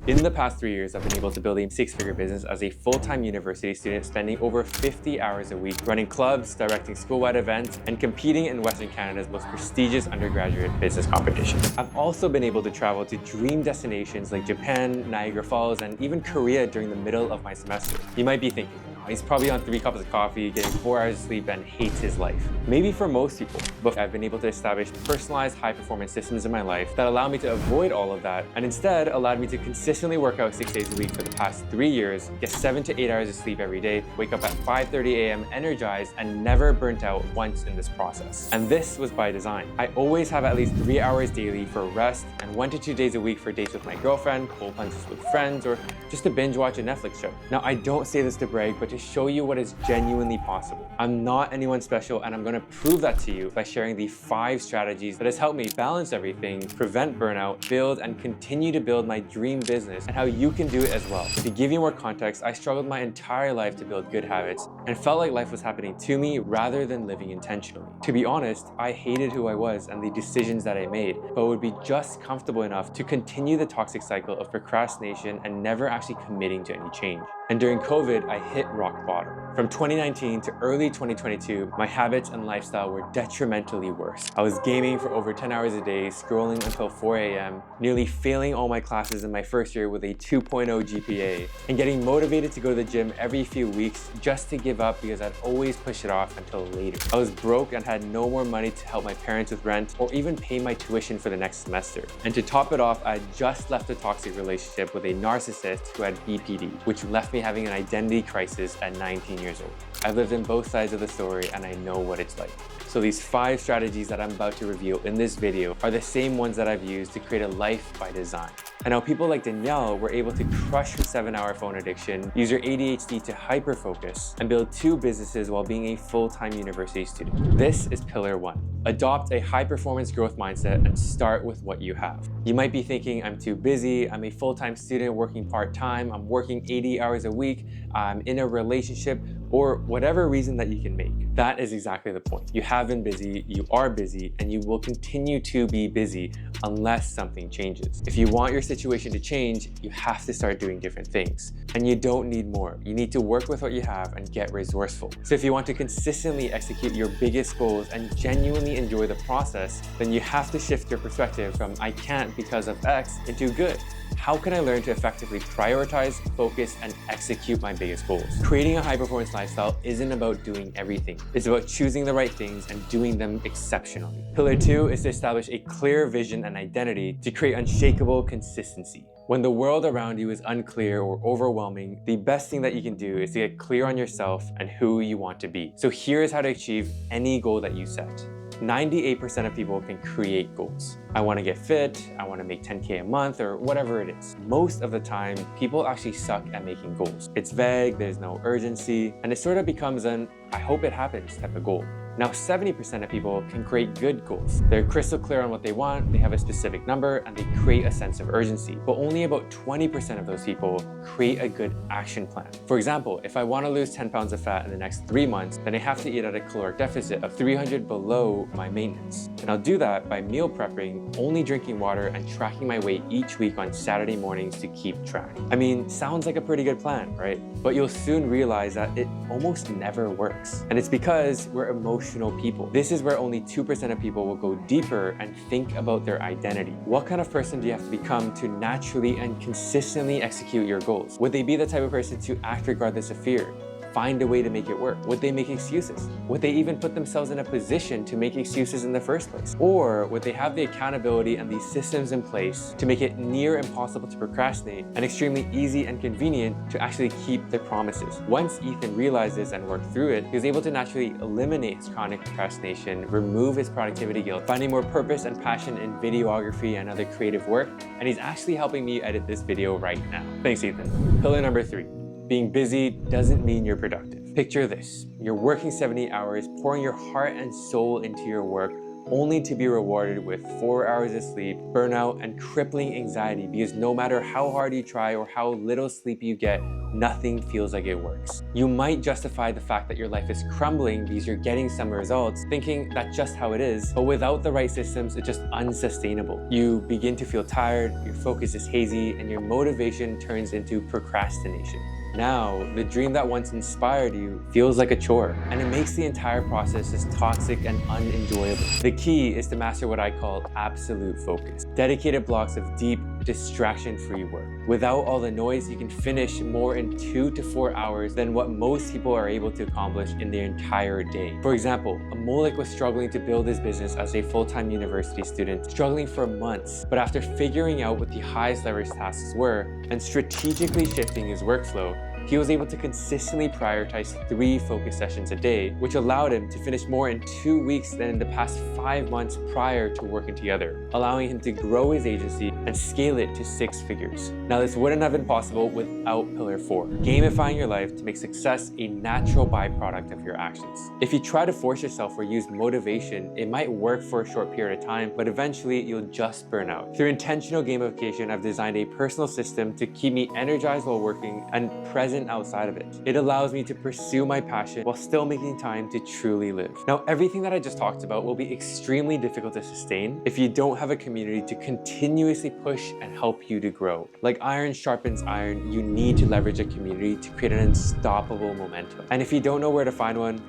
In the past 3 years, I've been able to build a six-figure business as a full-time university student, spending over 50 hours a week running clubs, directing school-wide events, and competing in Western Canada's most prestigious undergraduate business competition. I've also been able to travel to dream destinations like Japan, Niagara Falls, and even Korea during the middle of my semester. You might be thinking, he's probably on 3 cups of coffee, getting 4 hours of sleep, and hates his life. Maybe for most people, but I've been able to establish personalized high-performance systems in my life that allow me to avoid all of that, and instead allowed me to consistently work out 6 days a week for the past 3 years, get 7 to 8 hours of sleep every day, wake up at 5:30 a.m. energized, and never burnt out once in this process. And this was by design. I always have at least 3 hours daily for rest, and 1 to 2 days a week for dates with my girlfriend, cold plunges with friends, or just to binge watch a Netflix show. Now, I don't say this to brag, but to show you what is genuinely possible. I'm not anyone special, and I'm going to prove that to you by sharing the 5 strategies that has helped me balance everything, prevent burnout, build and continue to build my dream business, and how you can do it as well. To give you more context, I struggled my entire life to build good habits and felt like life was happening to me rather than living intentionally. To be honest, I hated who I was and the decisions that I made, but would be just comfortable enough to continue the toxic cycle of procrastination and never actually committing to any change. And during COVID, I hit rock bottom. From 2019 to early 2022, my habits and lifestyle were detrimentally worse. I was gaming for over 10 hours a day, scrolling until 4 a.m., nearly failing all my classes in my first year with a 2.0 GPA, and getting motivated to go to the gym every few weeks just to give up because I'd always push it off until later. I was broke and had no more money to help my parents with rent or even pay my tuition for the next semester. And to top it off, I had just left a toxic relationship with a narcissist who had BPD, which left me having an identity crisis at 19 years old. I've lived in both sides of the story and I know what it's like. So these 5 strategies that I'm about to reveal in this video are the same ones that I've used to create a life by design. And how people like Danielle were able to crush her 7-hour phone addiction, use her ADHD to hyper-focus, and build 2 businesses while being a full-time university student. This is pillar 1. Adopt a high-performance growth mindset and start with what you have. You might be thinking, I'm too busy, I'm a full-time student working part-time, I'm working 80 hours a week, I'm in a relationship, or whatever reason that you can make. That is exactly the point. You have been busy, you are busy, and you will continue to be busy unless something changes. If you want your situation to change, you have to start doing different things. And you don't need more. You need to work with what you have and get resourceful. So if you want to consistently execute your biggest goals and genuinely enjoy the process, then you have to shift your perspective from I can't because of X into good. How can I learn to effectively prioritize, focus, and execute my biggest goals? Creating a high-performance lifestyle isn't about doing everything. It's about choosing the right things and doing them exceptionally. Pillar 2 is to establish a clear vision and identity to create unshakable consistency. When the world around you is unclear or overwhelming, the best thing that you can do is to get clear on yourself and who you want to be. So here's how to achieve any goal that you set. 98% of people can create goals. I want to get fit, I want to make 10K a month, or whatever it is. Most of the time, people actually suck at making goals. It's vague, there's no urgency, and it sort of becomes an I hope it happens type of goal. Now, 70% of people can create good goals. They're crystal clear on what they want, they have a specific number, and they create a sense of urgency. But only about 20% of those people create a good action plan. For example, if I want to lose 10 pounds of fat in the next 3 months, then I have to eat at a caloric deficit of 300 below my maintenance. And I'll do that by meal prepping, only drinking water, and tracking my weight each week on Saturday mornings to keep track. I mean, sounds like a pretty good plan, right? But you'll soon realize that it almost never works. And it's because we're emotional people. This is where only 2% of people will go deeper and think about their identity. What kind of person do you have to become to naturally and consistently execute your goals? Would they be the type of person to act regardless of fear? Find a way to make it work? Would they make excuses? Would they even put themselves in a position to make excuses in the first place? Or would they have the accountability and these systems in place to make it near impossible to procrastinate and extremely easy and convenient to actually keep their promises? Once Ethan realized this and worked through it, he was able to naturally eliminate his chronic procrastination, remove his productivity guilt, finding more purpose and passion in videography and other creative work, and he's actually helping me edit this video right now. Thanks, Ethan. Pillar number 3. Being busy doesn't mean you're productive. Picture this. You're working 70 hours, pouring your heart and soul into your work, only to be rewarded with 4 hours of sleep, burnout, and crippling anxiety because no matter how hard you try or how little sleep you get, nothing feels like it works. You might justify the fact that your life is crumbling because you're getting some results, thinking that's just how it is, but without the right systems, it's just unsustainable. You begin to feel tired, your focus is hazy, and your motivation turns into procrastination. Now, the dream that once inspired you feels like a chore, and it makes the entire process just toxic and unenjoyable. The key is to master what I call absolute focus. Dedicated blocks of deep, distraction-free work. Without all the noise, you can finish more in 2 to 4 hours than what most people are able to accomplish in their entire day. For example, Amolik was struggling to build his business as a full-time university student, struggling for months. But after figuring out what the highest leverage tasks were and strategically shifting his workflow, he was able to consistently prioritize 3 focus sessions a day, which allowed him to finish more in 2 weeks than in the past 5 months prior to working together, allowing him to grow his agency and scale it to 6 figures. Now, this wouldn't have been possible without Pillar 4, gamifying your life to make success a natural byproduct of your actions. If you try to force yourself or use motivation, it might work for a short period of time, but eventually you'll just burn out. Through intentional gamification, I've designed a personal system to keep me energized while working and present outside of it. It allows me to pursue my passion while still making time to truly live. Now, everything that I just talked about will be extremely difficult to sustain if you don't have a community to continuously push and help you to grow. Like iron sharpens iron, you need to leverage a community to create an unstoppable momentum. And if you don't know where to find one,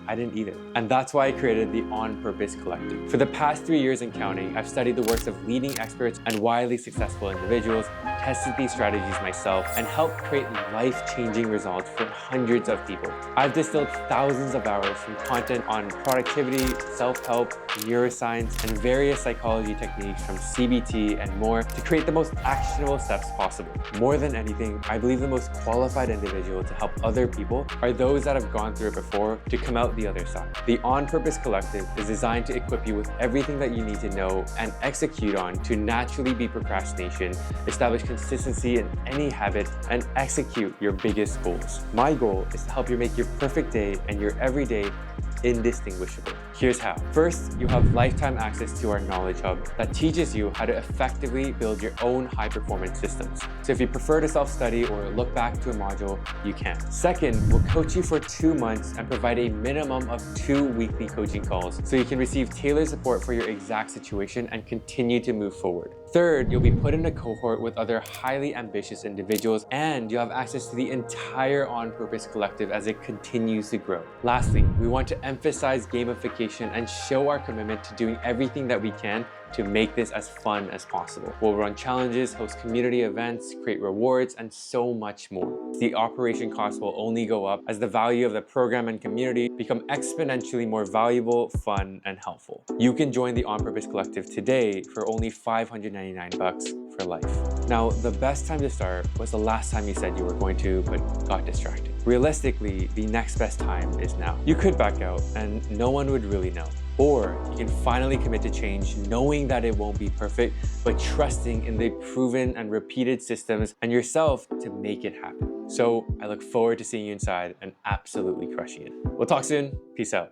I didn't either. And that's why I created the On Purpose Collective. For the past 3 years and counting, I've studied the works of leading experts and widely successful individuals, tested these strategies myself, and helped create life-changing results for hundreds of people. I've distilled thousands of hours from content on productivity, self-help, neuroscience, and various psychology techniques from CBT and more to create the most actionable steps possible. More than anything, I believe the most qualified individual to help other people are those that have gone through it before to come out the other side. The On Purpose Collective is designed to equip you with everything that you need to know and execute on to naturally beat procrastination, establish consistency in any habit, and execute your biggest goals. My goal is to help you make your perfect day and your everyday indistinguishable. Here's how. First, you have lifetime access to our Knowledge Hub that teaches you how to effectively build your own high-performance systems. So if you prefer to self-study or look back to a module, you can. Second, we'll coach you for 2 months and provide a minimum of 2 weekly coaching calls so you can receive tailored support for your exact situation and continue to move forward. Third, you'll be put in a cohort with other highly ambitious individuals, and you'll have access to the entire On Purpose Collective as it continues to grow. Lastly, we want to emphasize gamification and show our commitment to doing everything that we can to make this as fun as possible. We'll run challenges, host community events, create rewards, and so much more. The operation costs will only go up as the value of the program and community become exponentially more valuable, fun, and helpful. You can join the On Purpose Collective today for only $599 for life. Now, the best time to start was the last time you said you were going to, but got distracted. Realistically, the next best time is now. You could back out and no one would really know. Or you can finally commit to change, knowing that it won't be perfect, but trusting in the proven and repeated systems and yourself to make it happen. So I look forward to seeing you inside and absolutely crushing it. We'll talk soon. Peace out.